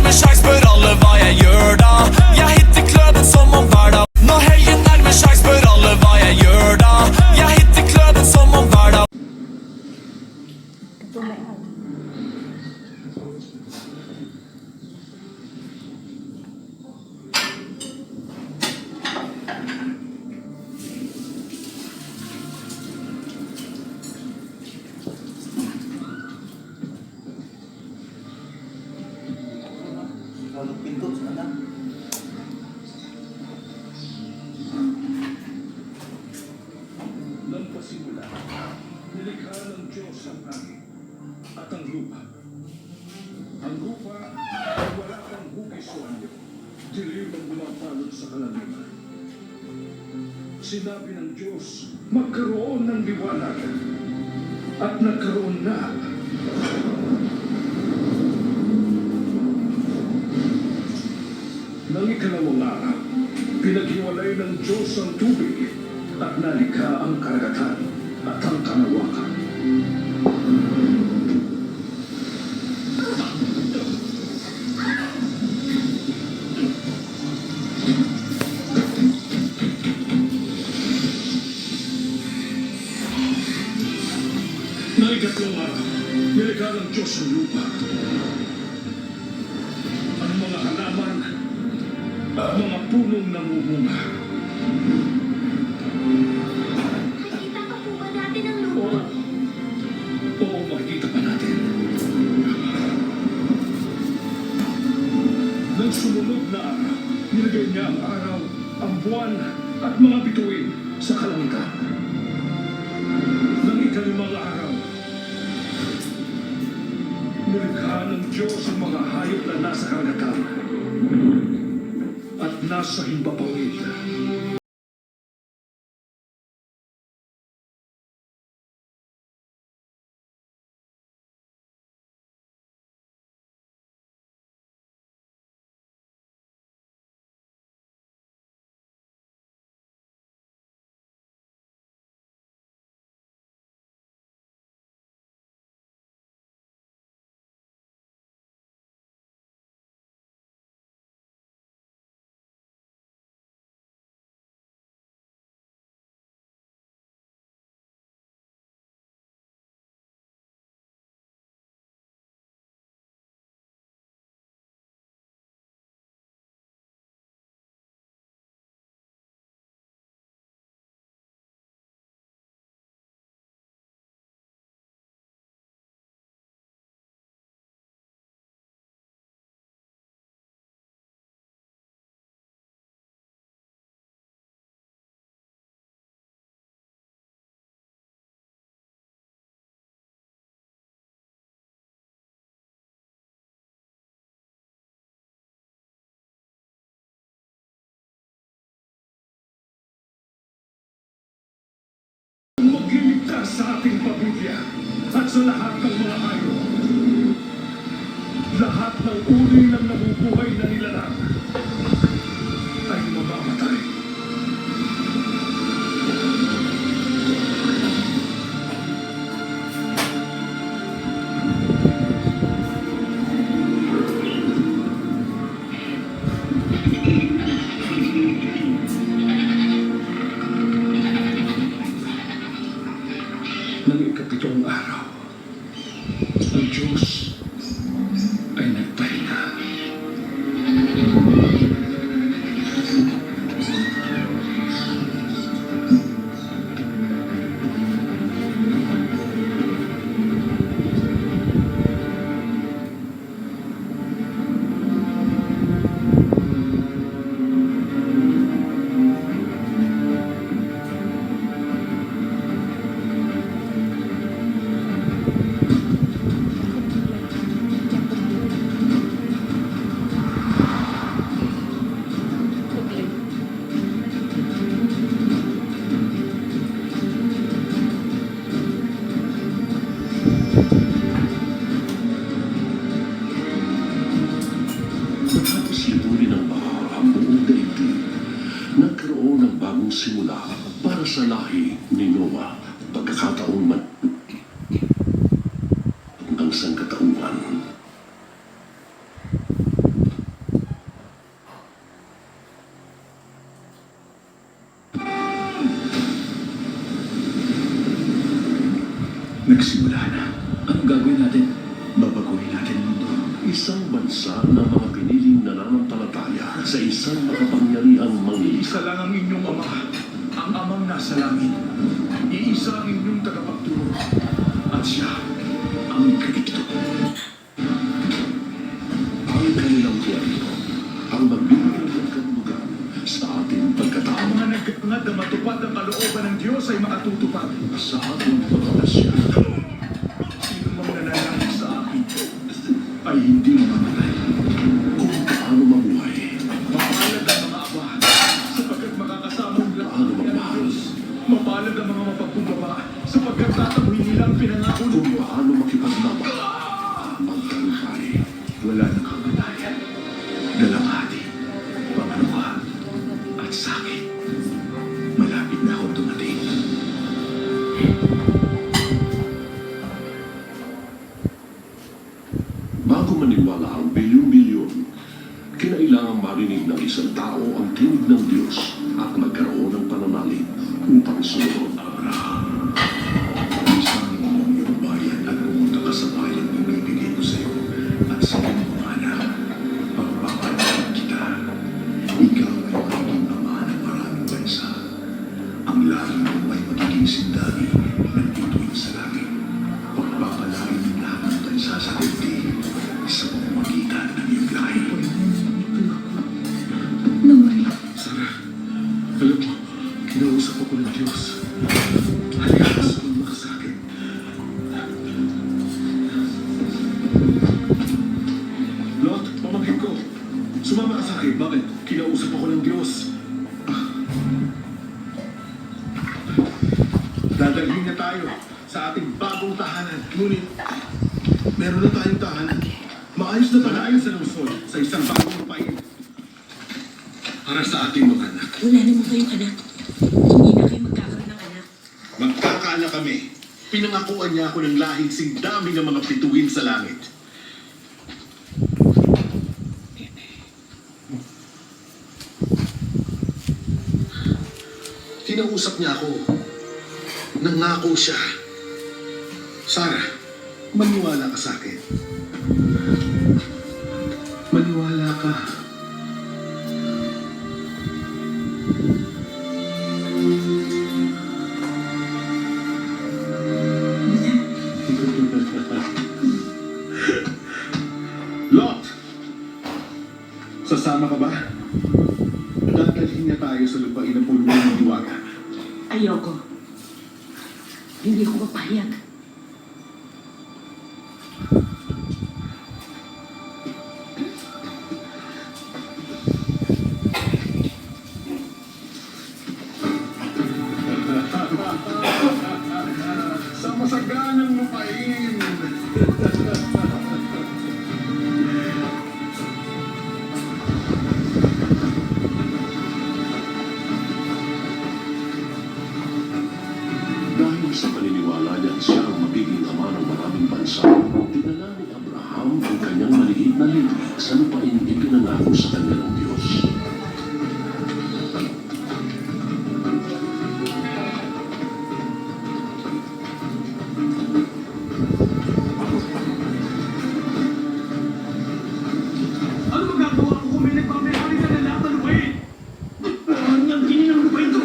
nærmer seg, spør alle hva jeg gjør da. Jeg hitter kløden som om hverdag. Når helgen nærmer seg, spør alle hva jeg gjør da. Jeg hitter kløden som om hverdag. Pintu sana. Nang pasimula, nilikha ng Diyos ang langit at ang lupa. Ang lupa ay wala kang hugis o anyo, dilim ang bumapalot sa kalangitan. Sinabi ng Diyos, magkaroon ng liwanag, at nagkaroon na. Nang ikalawang araw, pinaghiwalay ng Diyos ang tubig at nalikha ang karagatan at ang kanawakan. Nang ikatlong araw, nilikha ng Diyos ang lupa. Ang mga halaman at mga punong namumunga. Makikita pa po ba natin ang lupa? Oo, makikita pa natin. Nang sumunod na araw, nilagay niya ang araw, ang buwan, at mga bituin sa kalangitan. Nang ikalimang araw, nilikha ng Diyos ang mga hayop na nasa karagatan at nasa himpapawid. Magliligtas sa ating pamilya at sa lahat ng mga hayop. Lahat ng uri ng nabubuhay na nilalang ay mamamatay. Nang ikapitong araw, ang Diyos ay nagpahinga. Matapos libunin ng baha ang buong daigdig, nagkaroon ng bagong simula para sa lahi ni Noah. Pagkakataong man ang sangkatauhan. Nagsimula na. Anong gagawin natin? Babaguhin natin ang mundo. Isang bansa na mga piniling nananampalataya sa isang makapangyarihang manglilikha. Isa lang ang inyong ama, ang amang nasa langit. Iisa ang inyong tagapagturo. At siya ang Kristo. Ang kanilang kwento ang magbibigay ng kahulugan sa ating Ang pagkatao, mga nagkakangad na matupad ang kalooban ng Diyos ay makatutupad. sa ating pagkakasya. Sino mang nanalangin sa akin ay hindi mamatay. Kung paano mabuhay, Mapalad ang mga aba, sapagkat makakasamang paano magmahal, Mapalad ang mga mapagkumbaba, sapagkat tatamuhin nila ang pinangako ng kung Diyos. paano makipaglaban, magtagumpay. Wala nang kamatayan, dalamhati, pangalawa, at sakit. Malapit na akong dumating. Bago maniwala ang bilyon-bilyon, kinailangang marinig ng isang tao ang tinig ng Diyos at magkaroon ng pananalig upang sumunod. Abraham, isang iyong bayan at pumunta ka sa bayang ibibigay ko sa iyo at sa iyong mga anak. Pagpapalain kita. Ikaw ay magiging ama ng maraming bansa. Ang lahi mo ay magiging sindali ng bituin sa langit. Pagpapalain ng lahat ng bansa sa daigdig sa pamamagitan ng iyong lahi. Sarah, alam mo, kinausap ako ng Diyos. Halika, sumama ka sa akin. Lot, pamangkin ko. Sumama ka sa akin. Bakit? Kinausap ako ng Diyos. Dadalhin na tayo sa ating bagong tahanan. Ngunit, meron na tayong tahanan. Maayos na tahanan sa lungsod sa isang bagong lupain. Para sa ating mga anak. Wala naman kayong anak. Hindi na kayo magkakaroon ng anak. Magkakaanak kami. Pinangakuan niya ako ng lahing sindami ng mga bituin sa langit. Kinausap niya ako. Nangako siya. Sarah, maniwala ka sa akin. Maniwala ka. Lot! Sasama ka ba? Dadalhin niya tayo sa lupain ng puno ng diwaga. Ayoko. Hindi ko papayag. Sa masaganang lupain. Dahil sa paniniwala niya siya ang magiging ama ng maraming bansa, dinala ni Abraham ang kanyang maliit na lipi sa lupain ipinangako sa kanya ng Diyos. Ano magagawa ko kung may nagpapayari sa lahat ng lupain? Ano ang kinin ng lupain ko?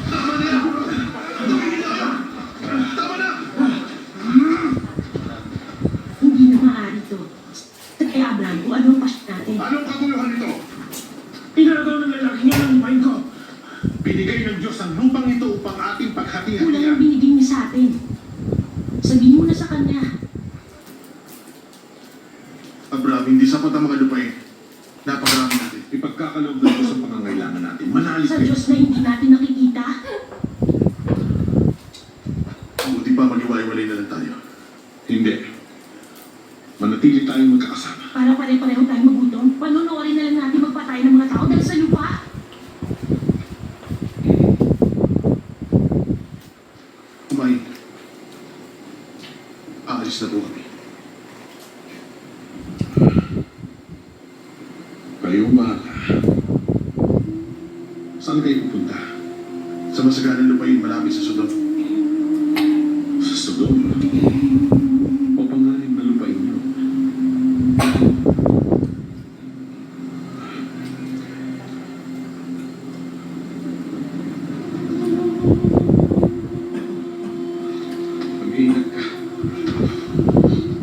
Tama na yan! Tumigil na kayo! Tama na! Hindi na maaari to. Kaya Abraham, kung ano ang pasyon natin. Anong kaguluhan nito? Pinagawa ng lalaki nga ng lupain ko. Binigay ng Diyos ang lupang ito upang ating Kulang paghati-hatian. ang binigay niya sa atin. Sabihin mo na sa kanya. Abraham, hindi sapat ang mga lupain. Napakarami natin. Ipagkakaloob ng Diyos ang pangangailangan natin. Manalig Sa kayo. Diyos na hindi natin nakikita. Buti pa mag-iwalay na lang tayo. Hindi. Manatili tayong magkakasama. Para pare-pareho tayong magutom. Panunuorin na lang natin magpatay ng mga tao dahil sa lupa. Kumain. Aalis na po kami. Kayong bahala. Saan kayo pupunta? masaganang lupain malapit sa Sodom. Sa Sodom, o pangalim na lupain niyo. Mag-iingat ka.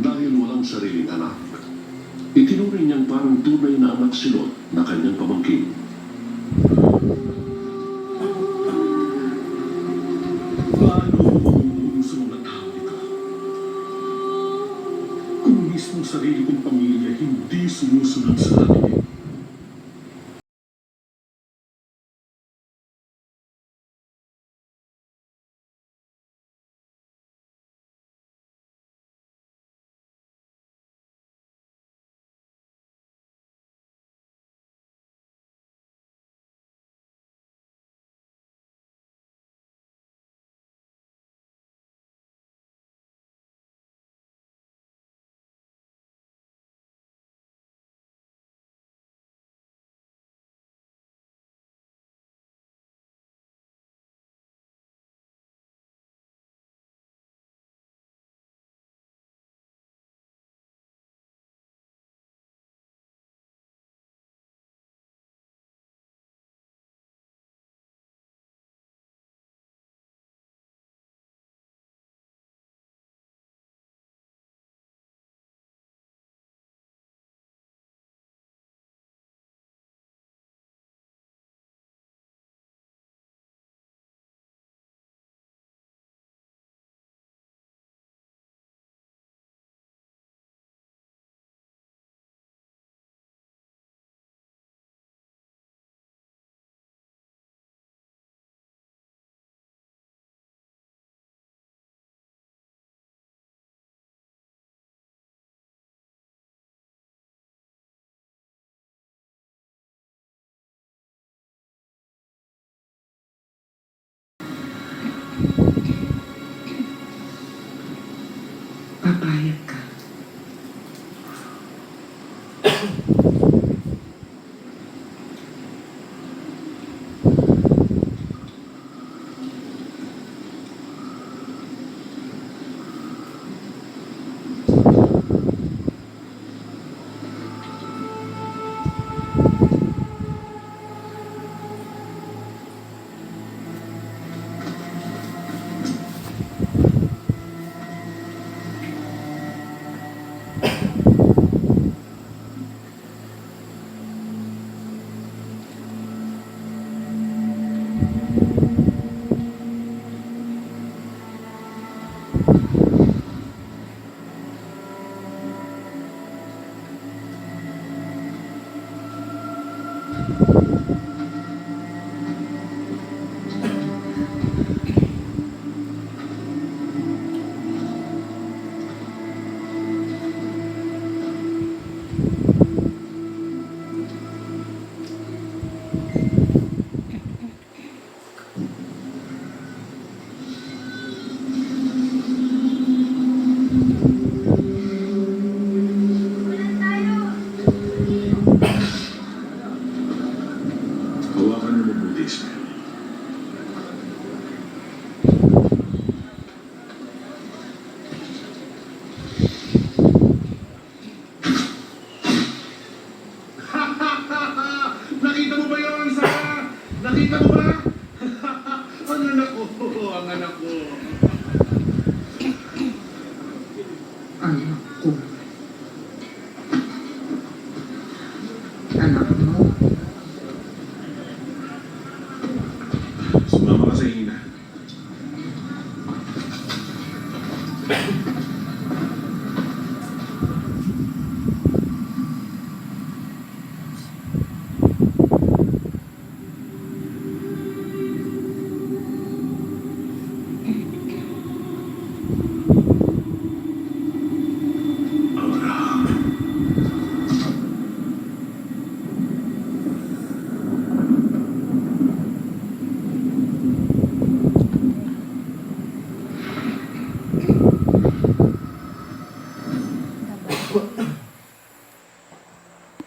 Dahil walang sariling anak, itinuring niyang parang tunay na anak si Lot na kanyang pamangkin. Paano ako sa mga tao ito? Kung mismo sarili kong pamilya hindi sumusunod sa akin. Papayag ka. Hawakan mo mabuti, Ismael. Nakita mo ba yun, Sarah? Nakita mo ba? Ang anak ko, ang anak ko. Anak ko. Anak mo. Sumama ka sa ina.